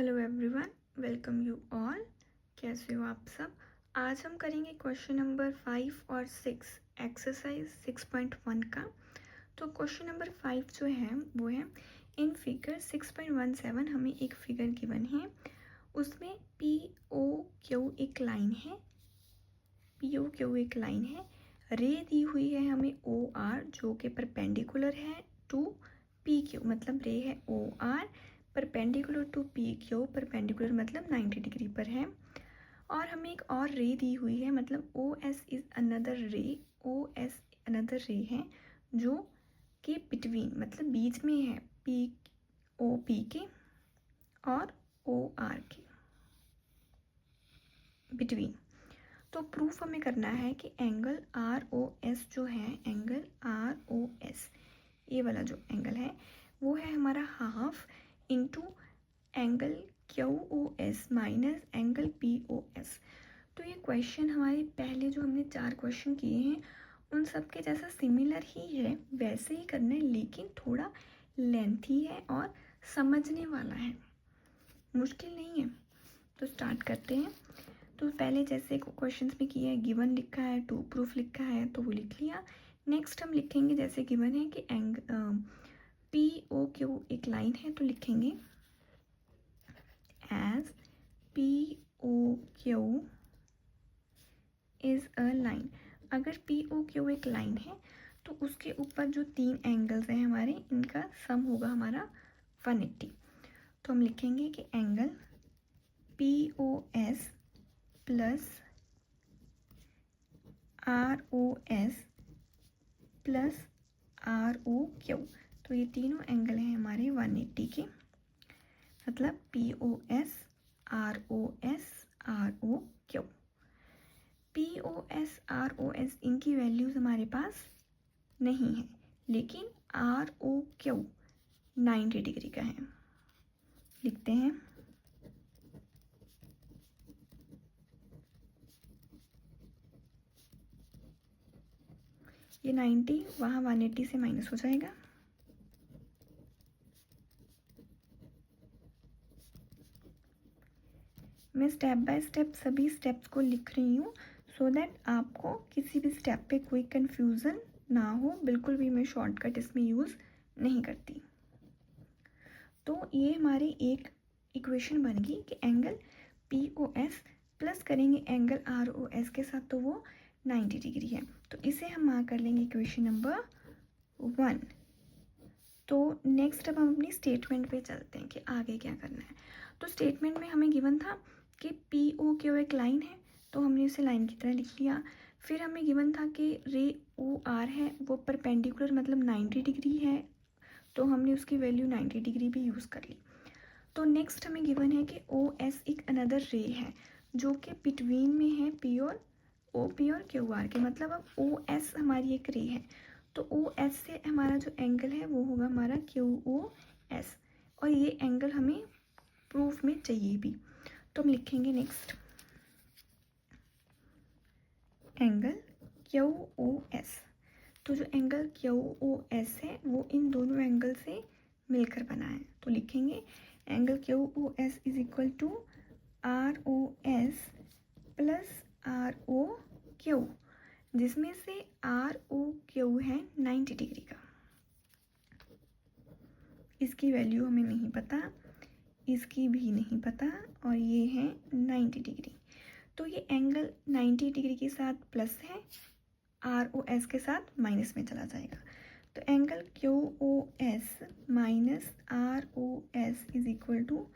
Hello everyone, welcome you all. कैसे हो आप सब। आज हम करेंगे क्वेश्चन नंबर 5 और 6 एक्सरसाइज 6.1 का। तो क्वेश्चन नंबर 5 जो है वो है इन फिगर 6.17 हमें एक फिगर गिवन है, उसमें पी ओ क्यू एक लाइन है, पी ओ क्यू एक लाइन है, रे दी हुई है हमें ओ आर जो कि परपेंडिकुलर है टू पी क्यू, मतलब रे है O R perpendicular to P Q, perpendicular मतलब 90 डिग्री पर है। और हमें एक और रे दी हुई है, मतलब ओ एस इज अनदर रे, ओ एस अनदर रे है जो कि बिटवीन मतलब बीच में है पी ओ पी के और ओ आर के बिटवीन। तो प्रूफ हमें करना है कि एंगल आर ओ एस जो है, एंगल आर ओ एस ये वाला जो एंगल है वो है हमारा half into angle Q O S minus angle P O S. तो ये क्वेश्चन हमारे पहले जो हमने 4 क्वेश्चन किए हैं उन सब के जैसा सिमिलर ही है, वैसे ही करना है, लेकिन थोड़ा लेंथी है और समझने वाला है, मुश्किल नहीं है। तो स्टार्ट करते हैं। तो पहले जैसे क्वेश्चंस में किया है, गिवन लिखा है, टू प्रूफ लिखा है तो वो लिख लिया। नेक्स्ट हम लिखेंगे जैसे गिवन है कि पी ओ क्यू एक लाइन है तो लिखेंगे as P O Q is a line. अगर पी ओ क्यू एक लाइन है तो उसके ऊपर जो 3 एंगल्स हैं हमारे, इनका सम होगा हमारा 180। तो हम लिखेंगे कि angle P O S plus R O S plus R O Q, तो ये तीनों एंगल हैं हमारे 180 के, मतलब P O S R O S R O Q. P O S R O S इनकी वैल्यूज़ हमारे पास नहीं है, लेकिन आर ओ क्यू 90 डिग्री का है। लिखते हैं ये 90 वहाँ 180 से माइनस हो जाएगा। मैं स्टेप बाय स्टेप सभी स्टेप्स को लिख रही हूँ सो दैट आपको किसी भी स्टेप पे कोई कंफ्यूजन ना हो। बिल्कुल भी मैं शॉर्टकट इसमें यूज़ नहीं करती। तो ये हमारी एक इक्वेशन बन गई कि angle P O S plus करेंगे एंगल आर ओ एस के साथ तो वो 90 डिग्री है। तो इसे हम मार्क कर लेंगे इक्वेशन नंबर 1। तो नेक्स्ट अब हम अपनी स्टेटमेंट पे चलते हैं कि आगे क्या करना है। तो स्टेटमेंट में हमें गिवन था कि पी ओ क्यू एक लाइन है तो हमने उसे लाइन की तरह लिख लिया। फिर हमें गिवन था कि रे ओ आर है वो परपेंडिकुलर मतलब 90 डिग्री है तो हमने उसकी वैल्यू 90 डिग्री भी यूज़ कर ली। तो नेक्स्ट हमें गिवन है कि ओ एस एक अनदर रे है जो कि बिटवीन में है पी और ओ पी और क्यू आर के, मतलब अब ओ एस हमारी एक रे है तो ओ एस से हमारा जो एंगल है वो होगा हमारा क्यू ओ एस, और ये एंगल हमें प्रूफ में चाहिए भी। तो हम लिखेंगे next angle Q O S. तो जो एंगल क्यू ओ एस है वो इन दोनों एंगल से मिलकर बना है तो लिखेंगे angle Q O S is equal to R O S plus R O Q, जिसमें से आर ओ क्यू है 90 डिग्री का। इसकी वैल्यू हमें नहीं पता, इसकी भी नहीं पता, और ये है 90 डिग्री। तो ये एंगल 90 डिग्री के साथ प्लस है, आर ओ एस के साथ माइनस में चला जाएगा। तो angle Q O S minus R O S is equal to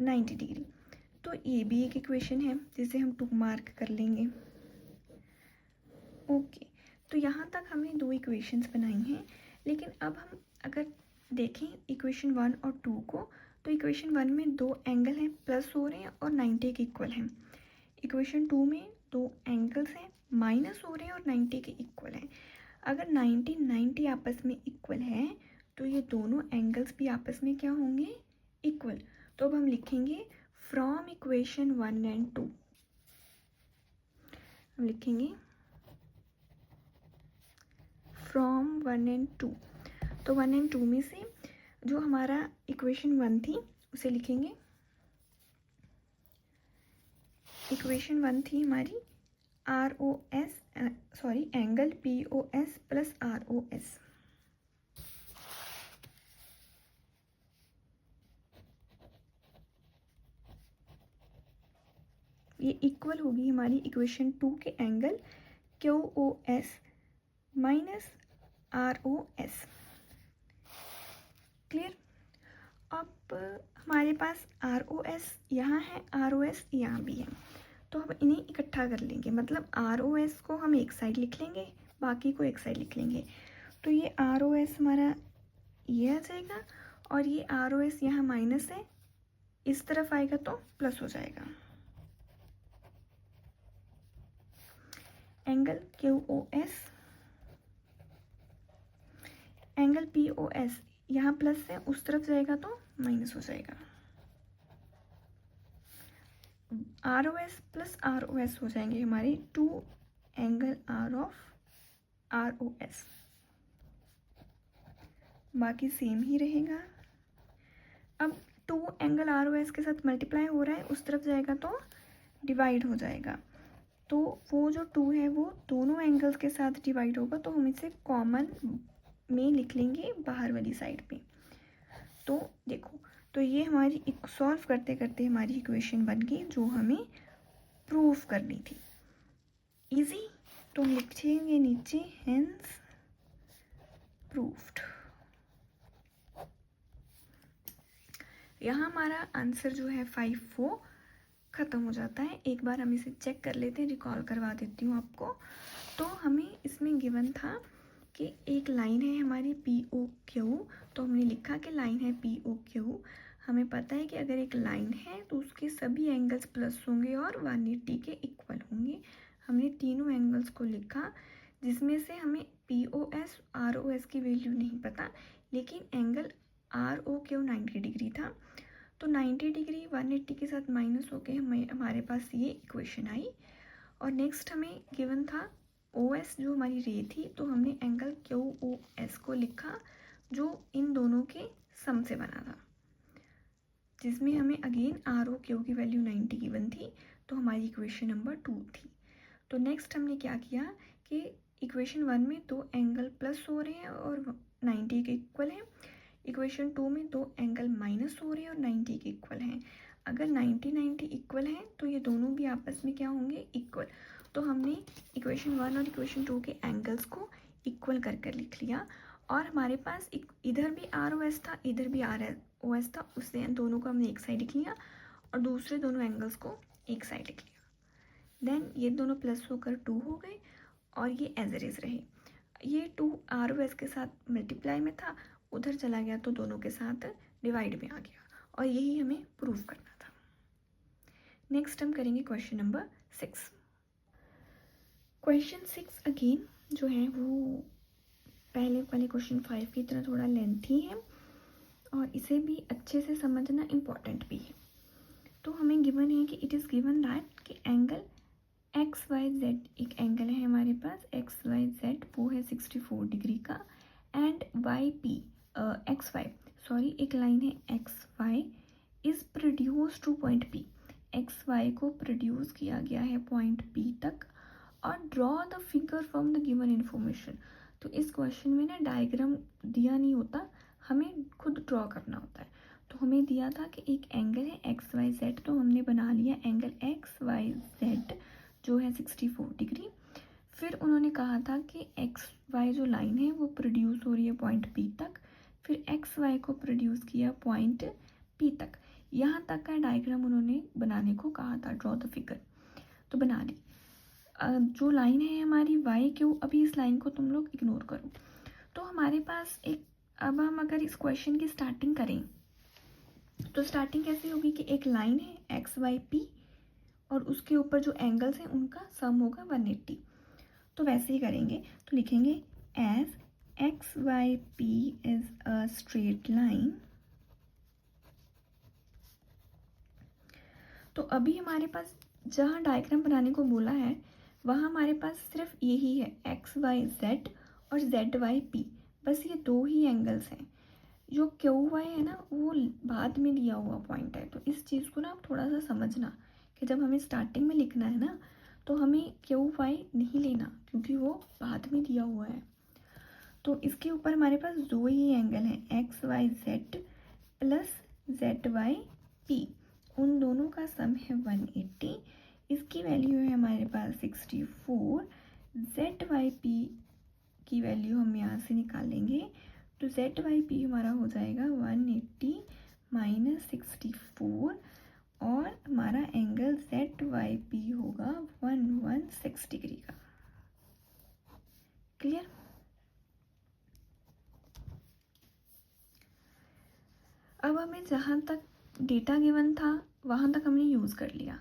90 degree. तो ये भी एक इक्वेशन है जिसे हम 2 मार्क कर लेंगे। ओके, तो यहाँ तक हमने 2 इक्वेशंस बनाई हैं, लेकिन अब हम अगर देखें इक्वेशन 1 और 2 को, तो इक्वेशन 1 में 2 एंगल हैं प्लस हो रहे हैं और 90 के इक्वल हैं। इक्वेशन 2 में 2 एंगल्स हैं माइनस हो रहे हैं और 90 के इक्वल हैं। अगर 90 आपस में इक्वल है तो ये दोनों एंगल्स भी आपस में क्या होंगे, इक्वल। तो अब हम लिखेंगे फ्रॉम इक्वेशन 1 एंड 2, हम लिखेंगे फ्रॉम 1 एंड 2। तो 1 एंड 2 में से जो हमारा इक्वेशन 1 थी उसे लिखेंगे इक्वेशन 1 थी हमारी एंगल POS प्लस ROS। ये इक्वल होगी हमारी इक्वेशन 2 के angle QOS minus ROS। Clear. अब हमारे पास ROS यहाँ है, ROS यहाँ भी है, तो हम इन्हें इकट्ठा कर लेंगे। मतलब ROS को हम एक साइड लिख लेंगे, बाकी को एक साइड लिख लेंगे। तो ये ROS हमारा ये आ जाएगा और ये ROS यहाँ माइनस है, इस तरफ आएगा तो प्लस हो जाएगा। एंगल QOS, एंगल POS यहाँ प्लस है, उस तरफ जाएगा तो माइनस हो जाएगा। ROS प्लस ROS हो जाएंगे हमारे 2 एंगल R ऑफ ROS। बाकी सेम ही रहेगा। अब 2 एंगल ROS के साथ मल्टीप्लाई हो रहा है, उस तरफ जाएगा तो डिवाइड हो जाएगा। तो वो जो 2 है वो दोनों एंगल्स के साथ डिवाइड होगा, तो हम इसे कॉमन में लिख लेंगे बाहर वाली साइड पे। तो देखो, तो ये हमारी सॉल्व करते करते हमारी इक्वेशन बन गई जो हमें प्रूव करनी थी। इजी। तो हम लिखेंगे नीचे हेंस प्रूव्ड। यहाँ हमारा आंसर जो है 5 वो ख़त्म हो जाता है। एक बार हम इसे चेक कर लेते हैं, रिकॉल करवा देती हूँ आपको। तो हमें इसमें गिवन था कि एक लाइन है हमारी POQ, तो हमने लिखा कि लाइन है POQ। हमें पता है कि अगर एक लाइन है तो उसके सभी एंगल्स प्लस होंगे और 180 के इक्वल होंगे। हमने तीनों एंगल्स को लिखा, जिसमें से हमें POS ROS की वैल्यू नहीं पता, लेकिन एंगल ROQ 90 डिग्री था। तो 90 डिग्री 180 के साथ माइनस होके हमारे पास ये इक्वेशन आई। और नेक्स्ट हमें गिवन था OS जो हमारी रे थी, तो हमने एंगल QOS को लिखा जो इन दोनों के सम से बना था, जिसमें हमें अगेन ROQ की वैल्यू 90 गिवन थी, तो हमारी इक्वेशन नंबर 2 थी। तो नेक्स्ट हमने क्या किया कि इक्वेशन 1 में 2 एंगल प्लस हो रहे हैं और 90 के इक्वल हैं। इक्वेशन 2 में 2 एंगल माइनस हो रहे हैं और 90 के इक्वल हैं। अगर 90 इक्वल हैं तो ये दोनों भी आपस में क्या होंगे, इक्वल। तो हमने इक्वेशन 1 और इक्वेशन 2 के एंगल्स को इक्वल कर कर लिख लिया। और हमारे पास इधर भी ROS था, इधर भी ROS था, उससे दोनों को हमने एक साइड लिख लिया और दूसरे दोनों एंगल्स को एक साइड लिख लिया। देन ये दोनों प्लस होकर 2 हो गए और ये एज इट इज रहे। ये 2 ROS के साथ मल्टीप्लाई में था, उधर चला गया तो दोनों के साथ डिवाइड में आ गया, और यही हमें प्रूव करना था। नेक्स्ट हम करेंगे क्वेश्चन नंबर 6। क्वेश्चन 6 अगेन जो है वो पहले वाले क्वेश्चन 5 की तरह थोड़ा लेंथी है और इसे भी अच्छे से समझना इम्पोर्टेंट भी है। तो हमें गिवन है कि इट इज़ गिवन दैट कि एंगल XYZ, एक एंगल है हमारे पास XYZ, वो है 64 डिग्री का, एंड एक लाइन है XY is produce two point P। XY को प्रोड्यूस किया गया है पॉइंट P तक। और draw the figure from the given information. तो इस क्वेश्चन में ना डायग्राम दिया नहीं होता, हमें खुद ड्रॉ करना होता है। तो हमें दिया था कि एक एंगल है XYZ, तो हमने बना लिया एंगल XYZ जो है 64 डिग्री। फिर उन्होंने कहा था कि XY जो लाइन है वो प्रोड्यूस हो रही है पॉइंट P तक, फिर XY को प्रोड्यूस किया पॉइंट P तक। यहाँ तक का डायग्राम उन्होंने बनाने को कहा था, ड्रॉ द फिगर। तो बना ली। जो लाइन है हमारी YQ, अभी इस लाइन को तुम लोग इग्नोर करो। तो हमारे पास अब हम अगर इस क्वेश्चन की स्टार्टिंग करें तो स्टार्टिंग कैसे होगी कि एक लाइन है XYP और उसके ऊपर जो एंगल्स हैं उनका सम होगा 180। तो वैसे ही करेंगे, तो लिखेंगे as XYP is a straight line. तो अभी हमारे पास जहाँ डायग्राम बनाने को बोला है वहाँ हमारे पास सिर्फ यही है XYZ और ZYP, बस ये 2 ही एंगल्स हैं। जो QY है ना वो बाद में दिया हुआ पॉइंट है। तो इस चीज़ को ना आप थोड़ा सा समझना कि जब हमें स्टार्टिंग में लिखना है ना तो हमें क्यू वाई नहीं लेना, क्योंकि वो बाद में दिया हुआ है। तो इसके ऊपर हमारे पास दो ही एंगल हैं, X Y Z plus Z Y P, उन दोनों का सम है 180। इसकी वैल्यू है हमारे पास 64। जेड वाई पी की वैल्यू हम यहाँ से निकालेंगे, तो जेड वाई पी हमारा हो जाएगा 180 माइनस 64, और हमारा एंगल जेड वाई पी होगा 116 डिग्री का। क्लियर? अब हमें जहाँ तक डेटा गिवन था वहाँ तक हमने यूज़ कर लिया।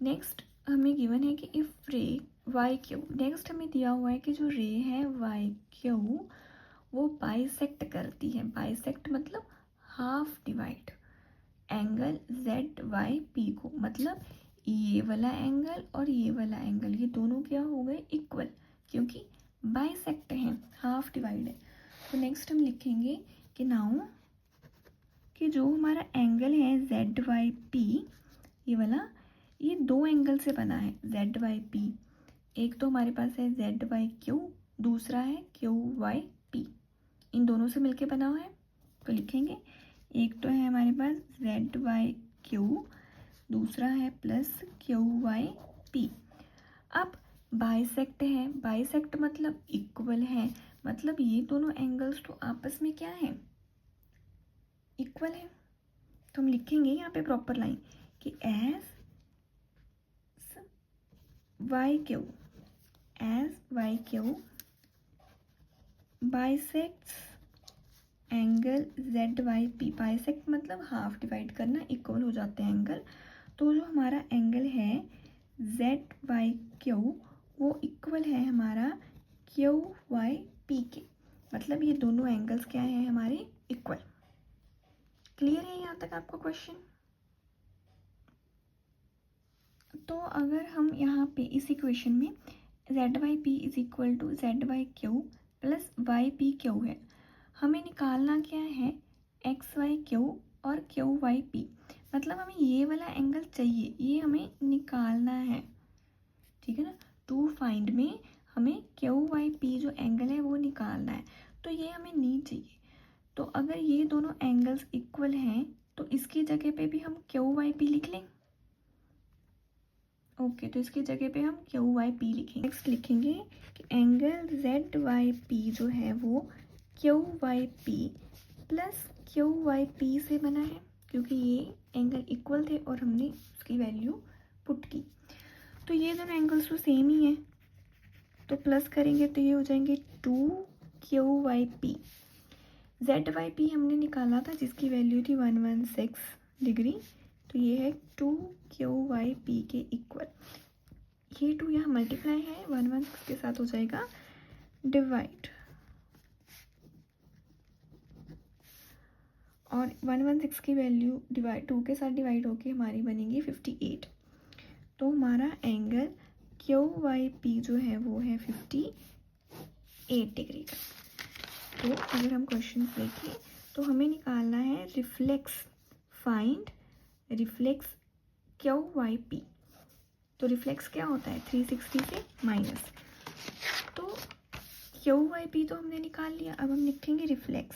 नेक्स्ट हमें गिवन है कि इफ़ रे वाई क्यू, नेक्स्ट हमें दिया हुआ है कि जो रे है वाई क्यू वो बाइसेक्ट करती है। बाइसेक्ट मतलब half divide angle Z Y P को, मतलब ये वाला एंगल और ये वाला एंगल, ये दोनों क्या हो गए इक्वल, क्योंकि बाइसेक्ट हैं, हाफ डिवाइड है। तो नेक्स्ट हम लिखेंगे कि नाउ कि जो हमारा एंगल है जेड वाई पी, ये वाला, ये दो एंगल से बना है जेड वाई पी। एक तो हमारे पास है जेड वाई क्यू, दूसरा है क्यू वाई पी, इन दोनों से मिलके बना हुआ है। तो लिखेंगे एक तो है हमारे पास जेड वाई क्यू, दूसरा है प्लस क्यू वाई पी। अब बाइसेक्ट है, बाइसेक्ट मतलब इक्वल है, मतलब ये दोनों एंगल्स तो आपस में क्या है इक्वल है। तो हम लिखेंगे यहाँ पे प्रॉपर लाइन कि as Y Q, as Y Q bisects angle Z Y P. Bisect मतलब हाफ डिवाइड करना, इक्वल हो जाते हैं एंगल। तो जो हमारा एंगल है जेड वाई क्यू वो इक्वल है हमारा क्यू वाई पी के, मतलब ये दोनों एंगल्स क्या है हमारे इक्वल। क्लियर है यहाँ तक आपको क्वेश्चन? तो अगर हम यहाँ पे इस इक्वेशन में Z Y P is equal to Z Y Q plus Y P Q है, हमें निकालना क्या है एक्स वाई क्यू और क्यू वाई पी, मतलब हमें ये वाला एंगल चाहिए, ये हमें निकालना है, ठीक है ना। टू फाइंड में हमें क्यू वाई पी जो एंगल है वो निकालना है, तो ये हमें नहीं चाहिए। तो अगर ये दोनों एंगल्स इक्वल हैं तो इसकी जगह पे भी हम क्यू वाई पी लिख लें। ओके, तो इसकी जगह पे हम क्यू वाई पी लिखेंगे। नेक्स्ट लिखेंगे कि एंगल जेड वाई पी जो है वो Q Y P plus Q Y P से बना है, क्योंकि ये एंगल इक्वल थे और हमने उसकी वैल्यू पुट की। तो ये दोनों एंगल्स तो सेम ही हैं, तो प्लस करेंगे तो ये हो जाएंगे 2 Q Y P. Z Y P हमने निकाला था जिसकी वैल्यू थी 116 डिग्री, तो ये है 2 क्यू वाई पी के इक्वल। ये 2 यहाँ मल्टीप्लाई है, 116 के साथ हो जाएगा डिवाइड, और 116 की वैल्यू डिवाइड 2 के साथ डिवाइड होके हमारी बनेगी 58। तो हमारा एंगल क्यू वाई पी जो है वो है 58 डिग्री का। तो अगर हम क्वेश्चन देखें तो हमें निकालना है reflex, find reflex Q Y P. तो रिफ्लेक्स क्या होता है 360 से माइनस, तो क्यू वाई पी तो हमने निकाल लिया। अब हम लिखेंगे रिफ्लेक्स,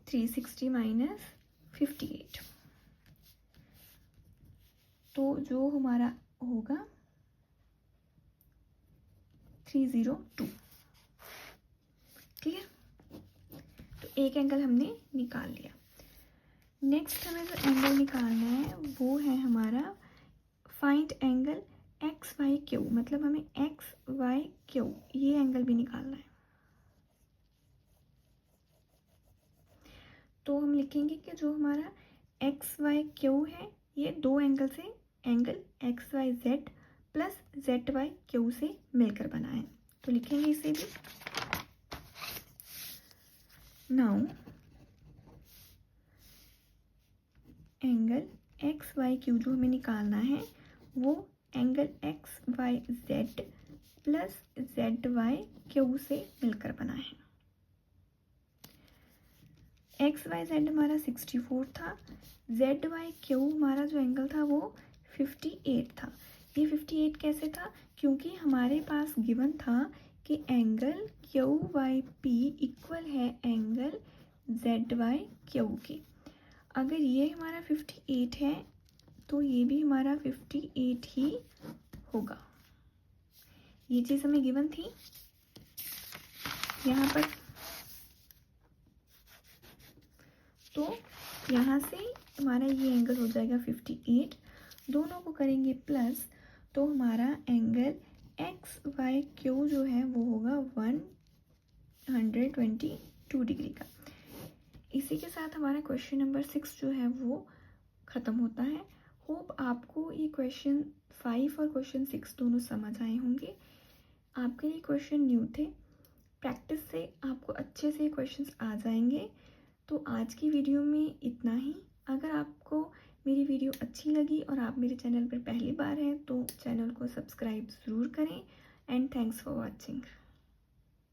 -360 -58, तो जो हमारा होगा 302। क्लियर? तो एक एंगल हमने निकाल लिया। नेक्स्ट हमें जो एंगल निकालना है वो है हमारा find angle X Y Q, मतलब हमें एक्स वाई क्यू ये एंगल भी निकालना है। तो हम लिखेंगे कि जो हमारा एक्स वाई क्यू है ये दो एंगल से angle X Y Z plus Z Y Q से मिलकर बना है, तो लिखेंगे इसे भी। Now angle X Y Q जो हमें निकालना है वो angle X Y Z plus Z Y Q से मिलकर बना है। एक्स वाई जेड हमारा 64 था, जेड वाई क्यू हमारा जो एंगल था वो 58 था। ये 58 कैसे था? क्योंकि हमारे पास गिवन था कि angle Q Y P equal है एंगल जेड वाई क्यू के। अगर ये हमारा 58 है तो ये भी हमारा 58 ही होगा। ये चीज़ हमें गिवन थी यहाँ पर। तो यहाँ से हमारा ये एंगल हो जाएगा 58, दोनों को करेंगे प्लस तो हमारा एंगल एक्स वाई क्यू जो है वो होगा 122 डिग्री का। इसी के साथ हमारा क्वेश्चन नंबर 6 जो है वो ख़त्म होता है। होप आपको ये क्वेश्चन 5 और क्वेश्चन 6 दोनों समझ आए होंगे। आपके लिए क्वेश्चन न्यू थे, प्रैक्टिस से आपको अच्छे से क्वेश्चंस आ जाएंगे। तो आज की वीडियो में इतना ही। अगर आपको मेरी वीडियो अच्छी लगी और आप मेरे चैनल पर पहली बार हैं तो चैनल को सब्सक्राइब ज़रूर करें। And thanks for watching.